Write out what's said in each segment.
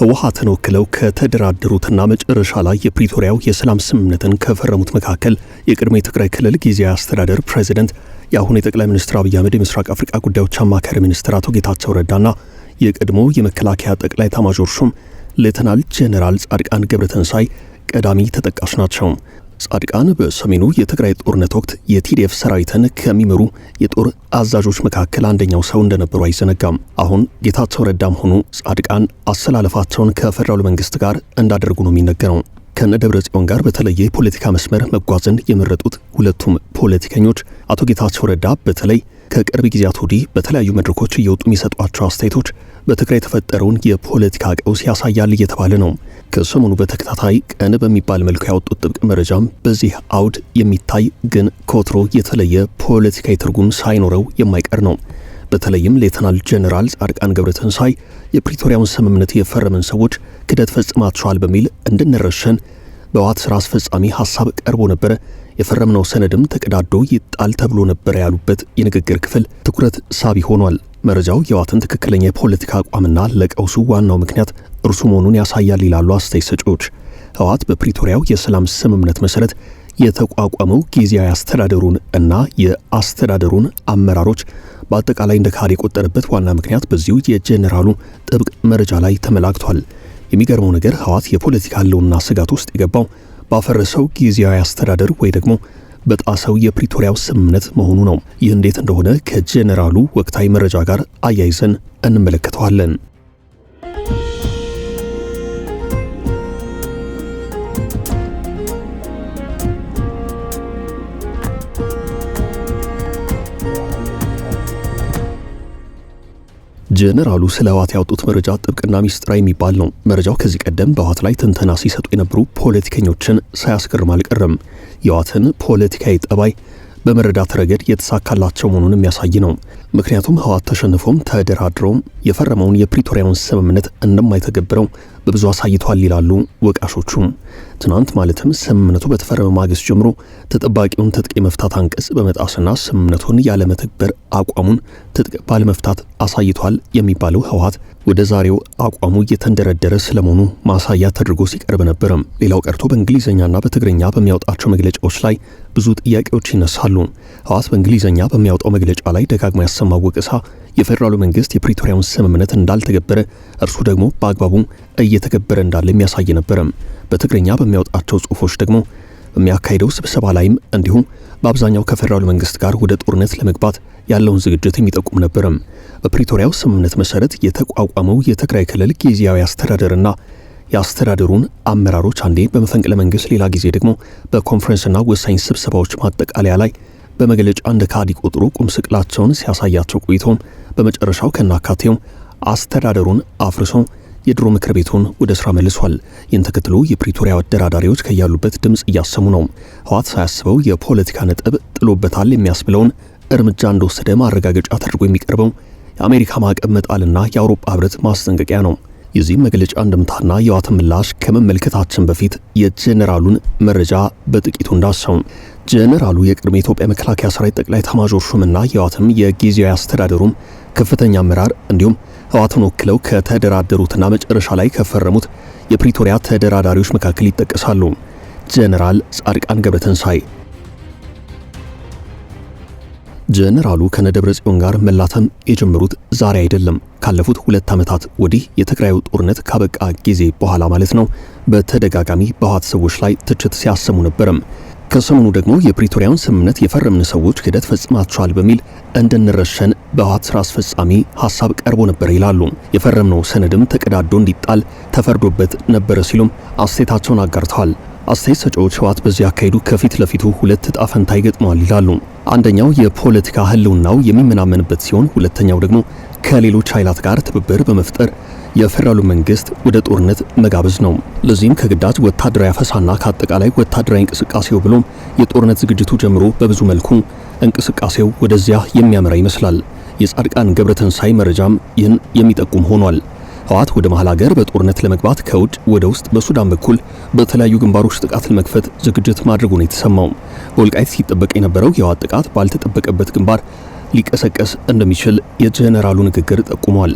ህወሓትን ወክለው ከተደራደሩትና መጨረሻ ላይ የፕሪቶሪያው የሰላም ስምምነትን ከፈረሙት መካከል የቀድሞ የትግራይ ክልል ጊዜያዊ አስተዳደር ፕሬዝዳንት የአሁኑ የጠቅላይ ሚኒስትር አብይ አህመድ የምስራቅ አፍሪካ ጉዳዮች አማካሪ ሚኒስትር አቶ ጌታቸው ረዳና የቀድሞ የመከላከያ ጠቅላይ ኤታማዦር ሹም ሌተናል ጄኔራል ጻድቃን ገብረተንሳይ ቀዳሚ ተጠቃሽ ናቸው። ጻድቃን በሰሜኑ የትግራይ ጦርነት ወቅት የቲዲኤፍ ሰራዊትን ከሚመሩ የጦር አዛዦች መካከል አንደኛው ሰው እንደነበሩ አይዘነጋም። አሁን ጌታቸው ረዳም ሆኑ ጻድቃን አሰላለፋቸውን ከፌደራሉ መንግስት ጋር እንዳደረጉ ነው የሚነገረው። ከነደብረጽዮን ጋር በተለየ የፖለቲካ መስመር መጓዝን የመረጡት ሁለቱም ፖለቲከኞች አቶ ጌታቸው ረዳ በተለይ ከቅርብ ጊዜያት ወዲህ በተለያዩ መድረኮች እየወጡ የሚሰጧቸው አስተያየቶች በትግራይ የተፈጠረውን የፖለቲካ ቀውስ ያሳያል እየተባለ ነው። ከሰሞኑ በተከታታይ ቀን በሚባል መልኩ ያወጡት ጥብቅ መረጃም በዚህ አውድ የሚታይ ግን ከወትሮ የተለየ ፖለቲካዊ ትርጉም ሳይኖረው የማይቀር ነው። በተለይም ሌተናል ጄኔራል ጻድቃን ገብረተንሳይ የፕሪቶሪያውን ስምምነት የፈረመን ሰዎች ክደት ፈጽማቸዋል በሚል እንድንረሸን በህወሓት ስራ አስፈጻሚ ሐሳብ ቀርቦ ነበር፣ የፈረምነው ሰነድም ተቀዳዶ ይጣል ተብሎ ነበር ያሉበት የንግግር ክፍል ትኩረት ሳቢ ሆኗል። መረጃው የህወሓትን ትክክለኛ የፖለቲካ አቋምና ለቀውሱ ዋናው ምክንያት እርሱ መሆኑን ያሳያል ይላሉ አስተያየት ሰጪዎች። ህወሓት በፕሪቶሪያው የሰላም ስምምነት መሰረት የተቋቋመው ጊዜያዊ አስተዳደሩን እና የአስተዳደሩን አመራሮች በአጠቃላይ እንደ ካድ የቆጠረበት ዋና ምክንያት በዚሁ የጄኔራሉ ጥብቅ መረጃ ላይ ተመላክቷል። የሚገርመው ነገር ህወሓት የፖለቲካ ህልውና ስጋት ውስጥ የገባው ባፈረሰው ጊዜያዊ አስተዳደር ወይ ደግሞ በጣሰው የፕሪቶሪያው ስምምነት መሆኑ ነው። ይህ እንዴት እንደሆነ ከጄኔራሉ ወቅታዊ መረጃ ጋር አያይዘን እንመለከተዋለን። ጄኔራሉ ስለ ህወሓት ያወጡት መረጃ ጥብቅና ሚስጥራዊ የሚባል ነው። መረጃው ከዚህ ቀደም በህወሓት ላይ ትንተና ሲሰጡ የነበሩ ፖለቲከኞችን ሳያስገርም አልቀረም። የህወሓትን ፖለቲካዊ ጠባይ በመረዳት ረገድ የተሳካላቸው መሆኑን የሚያሳይ ነው። ምክንያቱም ህወሓት ተሸንፎም ተደራድሮም የፈረመውን የፕሪቶሪያውን ስምምነት እንደማይተገብረው በብዙ አሳይቷል ይላሉ ወቃሾቹ። ትናንት ማለትም ስምምነቱ በተፈረመ ማግስት ጀምሮ ተጠባቂውን ትጥቅ የመፍታት አንቀጽ በመጣስና ስምምነቱን ያለመተግበር አቋሙን ትጥቅ ባለመፍታት አሳይቷል የሚባለው ህወሓት ወደ ዛሬው አቋሙ እየተንደረደረ ስለመሆኑ ማሳያ ተደርጎ ሲቀርብ ነበር። ሌላው ቀርቶ በእንግሊዝኛና በትግርኛ በሚያወጣቸው መግለጫዎች ላይ ብዙ ጥያቄዎች ይነሳሉ። ህወሓት በእንግሊዝኛ በሚያወጣው መግለጫ ላይ ደጋግሞ ያሰማው ወቀሳ የፌደራሉ መንግስት የፕሪቶሪያውን ስምምነት እንዳልተገበረ እርሱ ደግሞ በአግባቡ እየተገበረ እንዳለ የሚያሳይ ነበር። በትግርኛ በሚያወጣቸው ጽሁፎች ደግሞ በሚያካሂደው ስብሰባ ላይም እንዲሁም በአብዛኛው ከፌደራሉ መንግስት ጋር ወደ ጦርነት ለመግባት ያለውን ዝግጅት የሚጠቁም ነበር። በፕሪቶሪያው ስምምነት መሰረት የተቋቋመው የትግራይ ክልል ጊዜያዊ አስተዳደርና የአስተዳደሩን አመራሮች አንዴ በመፈንቅለ መንግስት ሌላ ጊዜ ደግሞ በኮንፈረንስና ወሳኝ ስብሰባዎች ማጠቃለያ ላይ በመግለጫ እንደ ካዲ ቆጥሮ ቁም ስቅላቸውን ሲያሳያቸው ቆይቶም በመጨረሻው ከናካቴው አስተዳደሩን አፍርሶ የድሮ ምክር ቤቱን ወደ ስራ መልሷል። ይህን ተከትሎ የፕሪቶሪያ አደራዳሪዎች ከያሉበት ድምጽ እያሰሙ ነው። ህወሓት ሳያስበው የፖለቲካ ነጥብ ጥሎበታል የሚያስብለውን እርምጃ እንደወሰደ ማረጋገጫ ተደርጎ የሚቀርበው የአሜሪካ ማዕቀብ መጣልና የአውሮፓ ህብረት ማስጠንቀቂያ ነው። የዚህም መግለጫ እንደምታና የህወሓትን ምላሽ ከመመልከታችን በፊት የጄኔራሉን መረጃ በጥቂቱ እንዳሰው ጄኔራሉ የቅድመ ኢትዮጵያ መከላከያ ሰራዊት ጠቅላይ ኤታማዦር ሹምና የህወሓትም የጊዜያዊ አስተዳደሩም ከፍተኛ አመራር እንዲሁም ህወሓትን ወክለው ከተደራደሩትና መጨረሻ ላይ ከፈረሙት የፕሪቶሪያ ተደራዳሪዎች መካከል ይጠቀሳሉ። ጄኔራል ጻድቃን ገብረተንሳይ ጄኔራሉ ከነደብረጽዮን ጋር መላተም የጀመሩት ዛሬ አይደለም። ካለፉት 2 ዓመታት ወዲህ የትግራዩ ጦርነት ካበቃ ጊዜ በኋላ ማለት ነው። በተደጋጋሚ በህወሓት ሰዎች ላይ ትችት ሲያሰሙ ነበርም። ከሰሞኑ ደግሞ የፕሪቶሪያውን ስምምነት የፈረምን ሰዎች ክደት ፈጽማቸዋል በሚል እንድንረሸን በህወሓት ስራ አስፈጻሚ ሐሳብ ቀርቦ ነበር ይላሉ። የፈረምነው ሰነድም ተቀዳዶ እንዲጣል ተፈርዶበት ነበር ሲሉም አስተያየታቸውን አጋርተዋል። አስተያየት ሰጪዎች ህወሓት በዚህ አካሄዱ ከፊት ለፊቱ 2 ዕጣ ፈንታ ይገጥመዋል ይላሉ። አንደኛው የፖለቲካ ህልውናው የሚመናመንበት ሲሆን፣ ሁለተኛው ደግሞ ከሌሎች ኃይላት ጋር ትብብር በመፍጠር የፌደራሉ መንግስት ወደ ጦርነት መጋበዝ ነው። ለዚህም ከግዳጅ ወታደራዊ አፈሳና ከአጠቃላይ ወታደራዊ እንቅስቃሴው ብሎም የጦርነት ዝግጅቱ ጀምሮ በብዙ መልኩ እንቅስቃሴው ወደዚያ የሚያመራ ይመስላል። የጻድቃን ገብረተንሳይ መረጃም ይህን የሚጠቁም ሆኗል። ህወሓት ወደ መሃል ሀገር በጦርነት ለመግባት ከውጭ ወደ ውስጥ በሱዳን በኩል በተለያዩ ግንባሮች ጥቃት ለመክፈት ዝግጅት ማድረጉ ነው የተሰማው። በወልቃይት ሲጠበቅ የነበረው የህወሓት ጥቃት ባልተጠበቀበት ግንባር ሊቀሰቀስ እንደሚችል የጄኔራሉ ንግግር ጠቁሟል።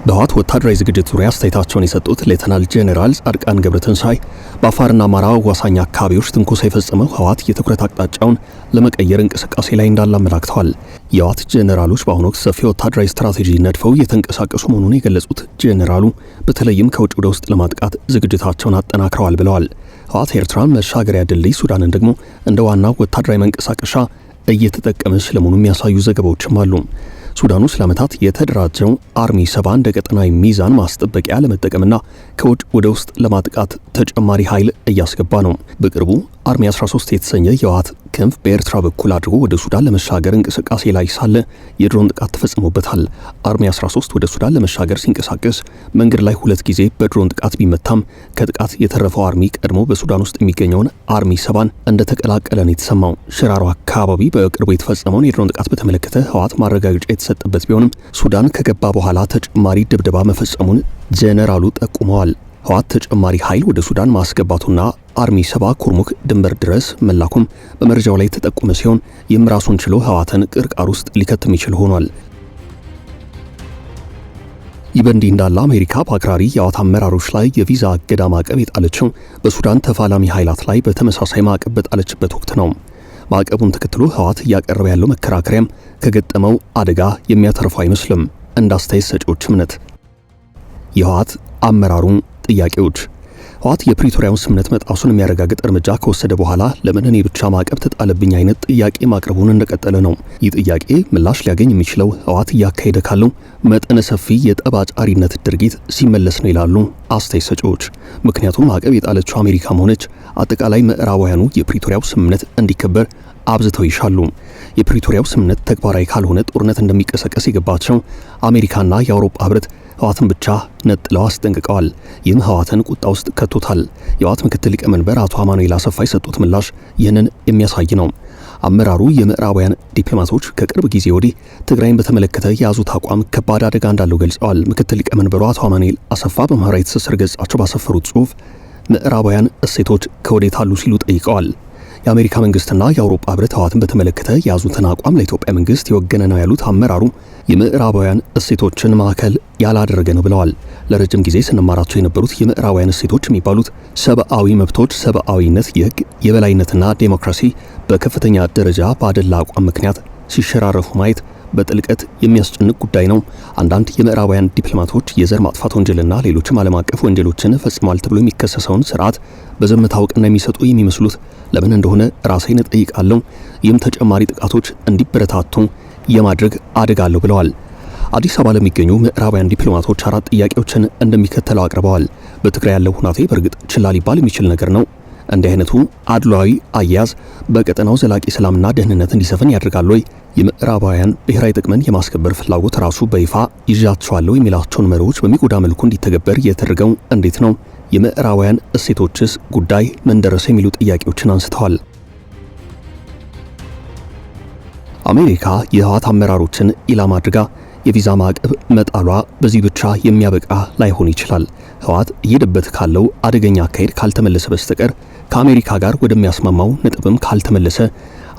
በህወሓት ወታደራዊ ዝግጅት ዙሪያ አስተያየታቸውን የሰጡት ሌተናል ጄኔራል ጻድቃን ገብረትንሳኤ በአፋርና አማራ አዋሳኝ አካባቢዎች ትንኮሳ የፈጸመው ህወሓት የትኩረት አቅጣጫውን ለመቀየር እንቅስቃሴ ላይ እንዳለ አመላክተዋል። የህወሓት ጄኔራሎች በአሁኑ ወቅት ሰፊ ወታደራዊ ስትራቴጂ ነድፈው እየተንቀሳቀሱ መሆኑን የገለጹት ጄኔራሉ በተለይም ከውጭ ወደ ውስጥ ለማጥቃት ዝግጅታቸውን አጠናክረዋል ብለዋል። ህወሓት ኤርትራን መሻገሪያ ድልድይ፣ ሱዳንን ደግሞ እንደ ዋና ወታደራዊ መንቀሳቀሻ እየተጠቀመ ስለመሆኑ የሚያሳዩ ዘገባዎችም አሉ። ሱዳን ውስጥ ለዓመታት የተደራጀው አርሚ 7 እንደ ቀጠናዊ ሚዛን ማስጠበቂያ ለመጠቀምና ከውጭ ወደ ውስጥ ለማጥቃት ተጨማሪ ኃይል እያስገባ ነው። በቅርቡ አርሚ 13 የተሰኘ የህወሓት ክንፍ በኤርትራ በኩል አድርጎ ወደ ሱዳን ለመሻገር እንቅስቃሴ ላይ ሳለ የድሮን ጥቃት ተፈጽሞበታል። አርሚ 13 ወደ ሱዳን ለመሻገር ሲንቀሳቀስ መንገድ ላይ 2 ጊዜ በድሮን ጥቃት ቢመታም ከጥቃት የተረፈው አርሚ ቀድሞ በሱዳን ውስጥ የሚገኘውን አርሚ 7 እንደተቀላቀለ ነው የተሰማው። ሽራሮ አካባቢ በቅርቡ የተፈጸመውን የድሮን ጥቃት በተመለከተ ህወሓት ማረጋገጫ የተሰጠበት ቢሆንም ሱዳን ከገባ በኋላ ተጨማሪ ድብደባ መፈጸሙን ጄኔራሉ ጠቁመዋል። ህወሓት ተጨማሪ ኃይል ወደ ሱዳን ማስገባቱና አርሚ 7 ኩርሙክ ድንበር ድረስ መላኩም በመረጃው ላይ ተጠቆመ ሲሆን ይህም ራሱን ችሎ ህወሓትን ቅርቃር ውስጥ ሊከትም ይችል ሆኗል። ይህ በእንዲህ እንዳለ አሜሪካ በአክራሪ የህወሓት አመራሮች ላይ የቪዛ እገዳ ማዕቀብ የጣለችው በሱዳን ተፋላሚ ኃይላት ላይ በተመሳሳይ ማዕቀብ በጣለችበት ወቅት ነው። ማዕቀቡን ተከትሎ ህወሓት እያቀረበ ያለው መከራከሪያም ከገጠመው አደጋ የሚያተርፈው አይመስልም። እንደ አስተያየት ሰጪዎች እምነት የህወሓት አመራሩን ጥያቄዎች ህወሓት የፕሪቶሪያውን ስምምነት መጣሱን የሚያረጋግጥ እርምጃ ከወሰደ በኋላ ለምን እኔ ብቻ ማዕቀብ ተጣለብኝ አይነት ጥያቄ ማቅረቡን እንደቀጠለ ነው። ይህ ጥያቄ ምላሽ ሊያገኝ የሚችለው ህወሓት እያካሄደ ካለው መጠነ ሰፊ የጠብ አጫሪነት ድርጊት ሲመለስ ነው ይላሉ አስተያየት ሰጪዎች። ምክንያቱም ማዕቀብ የጣለችው አሜሪካም ሆነች አጠቃላይ ምዕራባውያኑ የፕሪቶሪያው ስምምነት እንዲከበር አብዝተው ይሻሉ። የፕሪቶሪያው ስምምነት ተግባራዊ ካልሆነ ጦርነት እንደሚቀሰቀስ የገባቸው አሜሪካና የአውሮፓ ህብረት ህወሓትን ብቻ ነጥለው አስጠንቅቀዋል። ይህም ህወሓትን ቁጣ ውስጥ ከቶታል። የህወሓት ምክትል ሊቀመንበር አቶ አማኑኤል አሰፋ የሰጡት ምላሽ ይህንን የሚያሳይ ነው። አመራሩ የምዕራባውያን ዲፕሎማቶች ከቅርብ ጊዜ ወዲህ ትግራይን በተመለከተ የያዙት አቋም ከባድ አደጋ እንዳለው ገልጸዋል። ምክትል ሊቀመንበሩ አቶ አማኑኤል አሰፋ በማህበራዊ ትስስር ገጻቸው ባሰፈሩት ጽሑፍ ምዕራባውያን እሴቶች ከወዴት አሉ ሲሉ ጠይቀዋል። የአሜሪካ መንግስትና የአውሮፓ ህብረት ህወሓትን በተመለከተ የያዙትን አቋም ለኢትዮጵያ መንግስት የወገነ ነው ያሉት አመራሩ የምዕራባውያን እሴቶችን ማዕከል ያላደረገ ነው ብለዋል። ለረጅም ጊዜ ስንማራቸው የነበሩት የምዕራባውያን እሴቶች የሚባሉት ሰብአዊ መብቶች፣ ሰብአዊነት፣ የህግ የበላይነትና ዴሞክራሲ በከፍተኛ ደረጃ ባደላ አቋም ምክንያት ሲሸራረፉ ማየት በጥልቀት የሚያስጨንቅ ጉዳይ ነው። አንዳንድ የምዕራባውያን ዲፕሎማቶች የዘር ማጥፋት ወንጀልና ሌሎችም ዓለም አቀፍ ወንጀሎችን ፈጽሟል ተብሎ የሚከሰሰውን ስርዓት በዝምታ እውቅና የሚሰጡ የሚመስሉት ለምን እንደሆነ ራሴን እጠይቃለሁ። ይህም ተጨማሪ ጥቃቶች እንዲበረታቱ የማድረግ አደጋ አለው ብለዋል። አዲስ አበባ ለሚገኙ ምዕራባውያን ዲፕሎማቶች 4 ጥያቄዎችን እንደሚከተለው አቅርበዋል። በትግራይ ያለው ሁናቴ በእርግጥ ችላ ሊባል የሚችል ነገር ነው። እንዲህ አይነቱ አድሏዊ አያያዝ በቀጠናው ዘላቂ ሰላምና ደህንነት እንዲሰፍን ያደርጋል ወይ? የምዕራባውያን ብሔራዊ ጥቅምን የማስከበር ፍላጎት ራሱ በይፋ ይዣቸዋለሁ የሚላቸውን መሪዎች በሚጎዳ መልኩ እንዲተገበር የተደረገው እንዴት ነው? የምዕራባውያን እሴቶችስ ጉዳይ ምን ደረሰ? የሚሉ ጥያቄዎችን አንስተዋል። አሜሪካ የህወሓት አመራሮችን ኢላማ አድርጋ የቪዛ ማዕቀብ መጣሏ በዚህ ብቻ የሚያበቃ ላይሆን ይችላል። ህወሓት እየሄደበት ካለው አደገኛ አካሄድ ካልተመለሰ በስተቀር ከአሜሪካ ጋር ወደሚያስማማው ነጥብም ካልተመለሰ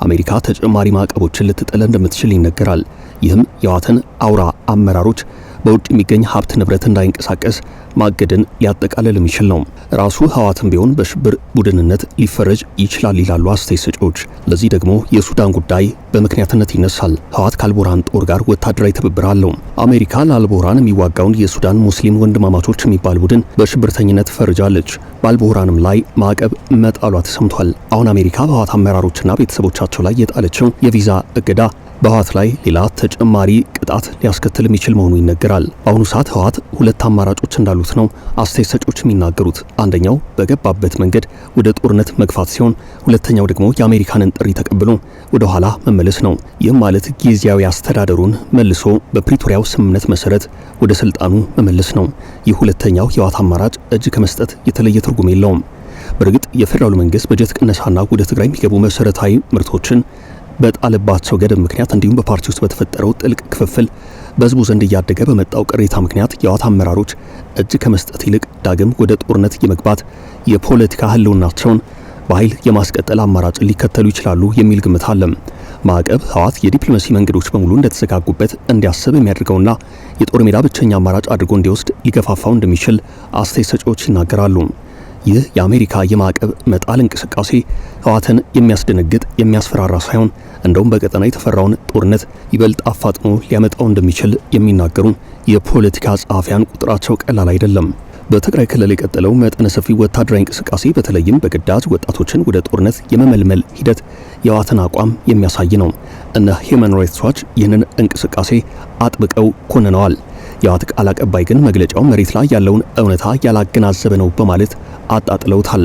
አሜሪካ ተጨማሪ ማዕቀቦችን ልትጥል እንደምትችል ይነገራል። ይህም የህወሓትን አውራ አመራሮች በውጭ የሚገኝ ሀብት ንብረት እንዳይንቀሳቀስ ማገድን ሊያጠቃልል የሚችል ነው። ራሱ ህወሓትም ቢሆን በሽብር ቡድንነት ሊፈረጅ ይችላል ይላሉ አስተያየት ሰጪዎች። ለዚህ ደግሞ የሱዳን ጉዳይ በምክንያትነት ይነሳል። ህወሓት ከአልቡርሃን ጦር ጋር ወታደራዊ ትብብር አለው። አሜሪካ ለአልቡርሃን የሚዋጋውን የሱዳን ሙስሊም ወንድማማቾች የሚባል ቡድን በሽብርተኝነት ፈርጃለች። በአልቡርሃንም ላይ ማዕቀብ መጣሏ ተሰምቷል። አሁን አሜሪካ በህወሓት አመራሮችና ቤተሰቦቻቸው ላይ የጣለችው የቪዛ እገዳ በህወሓት ላይ ሌላ ተጨማሪ ቅጣት ሊያስከትል የሚችል መሆኑ ይነገራል። በአሁኑ ሰዓት ህወሓት 2 አማራጮች እንዳሉት ነው አስተያየት ሰጪዎች የሚናገሩት። አንደኛው በገባበት መንገድ ወደ ጦርነት መግፋት ሲሆን፣ ሁለተኛው ደግሞ የአሜሪካንን ጥሪ ተቀብሎ ወደ ኋላ መመለስ ነው። ይህም ማለት ጊዜያዊ አስተዳደሩን መልሶ በፕሪቶሪያው ስምምነት መሰረት ወደ ስልጣኑ መመለስ ነው። ይህ ሁለተኛው የህወሓት አማራጭ እጅ ከመስጠት የተለየ ትርጉም የለውም። በእርግጥ የፌዴራሉ መንግስት በጀት ቅነሳና ወደ ትግራይ የሚገቡ መሰረታዊ ምርቶችን በጣለባቸው ገደብ ምክንያት እንዲሁም በፓርቲ ውስጥ በተፈጠረው ጥልቅ ክፍፍል በህዝቡ ዘንድ እያደገ በመጣው ቅሬታ ምክንያት የህወሓት አመራሮች እጅ ከመስጠት ይልቅ ዳግም ወደ ጦርነት የመግባት የፖለቲካ ህልውናቸውን በኃይል የማስቀጠል አማራጭ ሊከተሉ ይችላሉ የሚል ግምት አለ። ማዕቀብ ህወሓት የዲፕሎማሲ መንገዶች በሙሉ እንደተዘጋጉበት እንዲያስብ የሚያደርገውና የጦር ሜዳ ብቸኛ አማራጭ አድርጎ እንዲወስድ ሊገፋፋው እንደሚችል አስተያየት ሰጪዎች ይናገራሉ። ይህ የአሜሪካ የማዕቀብ መጣል እንቅስቃሴ ህወሓትን የሚያስደነግጥ የሚያስፈራራ ሳይሆን እንደውም በቀጠና የተፈራውን ጦርነት ይበልጥ አፋጥኖ ሊያመጣው እንደሚችል የሚናገሩ የፖለቲካ ጸሐፊያን ቁጥራቸው ቀላል አይደለም። በትግራይ ክልል የቀጠለው መጠነ ሰፊ ወታደራዊ እንቅስቃሴ በተለይም በግዳጅ ወጣቶችን ወደ ጦርነት የመመልመል ሂደት የህወሓትን አቋም የሚያሳይ ነው። እነ ሂውማን ራይትስ ዋች ይህንን እንቅስቃሴ አጥብቀው ኮንነዋል። የህወሓት ቃል አቀባይ ግን መግለጫው መሬት ላይ ያለውን እውነታ ያላገናዘበ ነው በማለት አጣጥለውታል።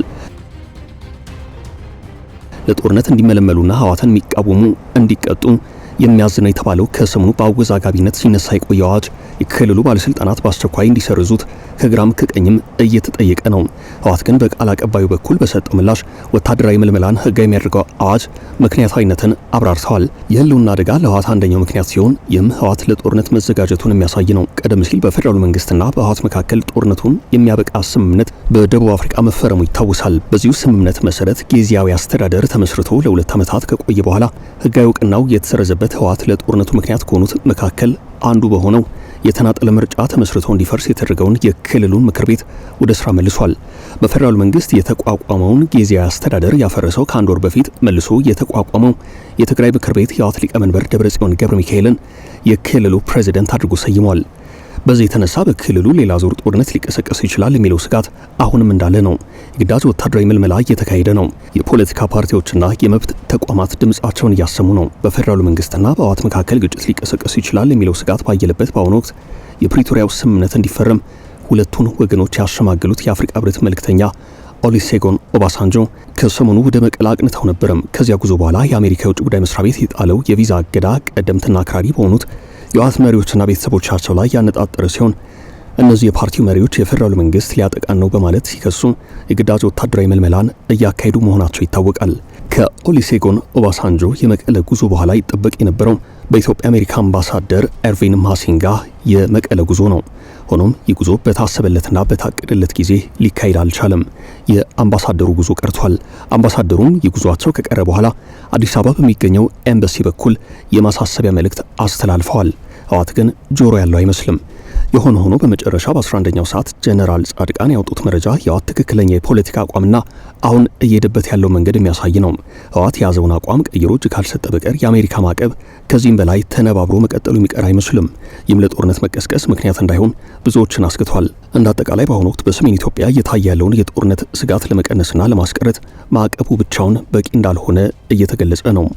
ለጦርነት እንዲመለመሉና ህወሓትን የሚቃወሙ እንዲቀጡ የሚያዝ ነው የተባለው ከሰሞኑ በአወዛጋቢነት ሲነሳ የቆየ አዋጅ የክልሉ ባለስልጣናት በአስቸኳይ እንዲሰርዙት ከግራም ከቀኝም እየተጠየቀ ነው። ህወሓት ግን በቃል አቀባዩ በኩል በሰጠው ምላሽ ወታደራዊ ምልመላን ህጋዊ የሚያደርገው አዋጅ ምክንያታዊነትን አብራርተዋል። የህልውና አደጋ ለህወሓት አንደኛው ምክንያት ሲሆን ይህም ህወሓት ለጦርነት መዘጋጀቱን የሚያሳይ ነው። ቀደም ሲል በፌዴራሉ መንግስትና በህወሓት መካከል ጦርነቱን የሚያበቃ ስምምነት በደቡብ አፍሪካ መፈረሙ ይታወሳል። በዚሁ ስምምነት መሰረት ጊዜያዊ አስተዳደር ተመስርቶ ለ2 ዓመታት ከቆየ በኋላ ህጋዊ እውቅናው የተሰረዘበት ህወሓት ለጦርነቱ ምክንያት ከሆኑት መካከል አንዱ በሆነው የተናጠለ ምርጫ ተመስርቶ እንዲፈርስ የተደረገውን የክልሉን ምክር ቤት ወደ ስራ መልሷል። በፌደራል መንግስት የተቋቋመውን ጊዜያዊ አስተዳደር ያፈረሰው ከአንድ ወር በፊት መልሶ የተቋቋመው የትግራይ ምክር ቤት የህወሓት ሊቀመንበር ደብረጽዮን ገብረ ሚካኤልን የክልሉ ፕሬዝዳንት አድርጎ ሰይሟል። በዚህ የተነሳ በክልሉ ሌላ ዙር ጦርነት ሊቀሰቀስ ይችላል የሚለው ስጋት አሁንም እንዳለ ነው። የግዳጅ ወታደራዊ ምልመላ እየተካሄደ ነው። የፖለቲካ ፓርቲዎችና የመብት ተቋማት ድምጻቸውን እያሰሙ ነው። በፌደራሉ መንግስትና በህወሓት መካከል ግጭት ሊቀሰቀስ ይችላል የሚለው ስጋት ባየለበት በአሁኑ ወቅት የፕሪቶሪያው ስምምነት እንዲፈረም ሁለቱን ወገኖች ያሸማገሉት የአፍሪካ ህብረት መልእክተኛ ኦሉሴጉን ኦባሳንጆ ከሰሞኑ ወደ መቀለ አቅንተው ነበረም። ከዚያ ጉዞ በኋላ የአሜሪካ የውጭ ጉዳይ መስሪያ ቤት የጣለው የቪዛ እገዳ ቀደምትና አክራሪ በሆኑት የህወሓት መሪዎችና ቤተሰቦቻቸው ላይ ያነጣጠረ ሲሆን እነዚህ የፓርቲው መሪዎች የፌደራሉ መንግስት ሊያጠቃን ነው በማለት ሲከሱ የግዳጅ ወታደራዊ መልመላን እያካሄዱ መሆናቸው ይታወቃል። ከኦሉሴጉን ኦባሳንጆ የመቀለ ጉዞ በኋላ ይጠበቅ የነበረው በኢትዮጵያ አሜሪካ አምባሳደር ኤርቪን ማሲንጋ የመቀለ ጉዞ ነው። ሆኖም ይህ ጉዞ በታሰበለትና በታቀደለት ጊዜ ሊካሄድ አልቻለም። የአምባሳደሩ ጉዞ ቀርቷል። አምባሳደሩም የጉዟቸው ከቀረ በኋላ አዲስ አበባ በሚገኘው ኤምባሲ በኩል የማሳሰቢያ መልእክት አስተላልፈዋል። ህወሓት ግን ጆሮ ያለው አይመስልም። የሆነ ሆኖ በመጨረሻ በ11ኛው ሰዓት ጀነራል ጻድቃን ያወጡት መረጃ የህወሓት ትክክለኛ የፖለቲካ አቋምና አሁን እየሄደበት ያለው መንገድ የሚያሳይ ነው። ህወሓት የያዘውን አቋም ቀይሮ እጅ ካልሰጠ በቀር የአሜሪካ ማዕቀብ ከዚህም በላይ ተነባብሮ መቀጠሉ የሚቀር አይመስልም። ይህም ለጦርነት መቀስቀስ ምክንያት እንዳይሆን ብዙዎችን አስግቷል። እንደ አጠቃላይ በአሁኑ ወቅት በሰሜን ኢትዮጵያ እየታየ ያለውን የጦርነት ስጋት ለመቀነስና ለማስቀረት ማዕቀቡ ብቻውን በቂ እንዳልሆነ እየተገለጸ ነው።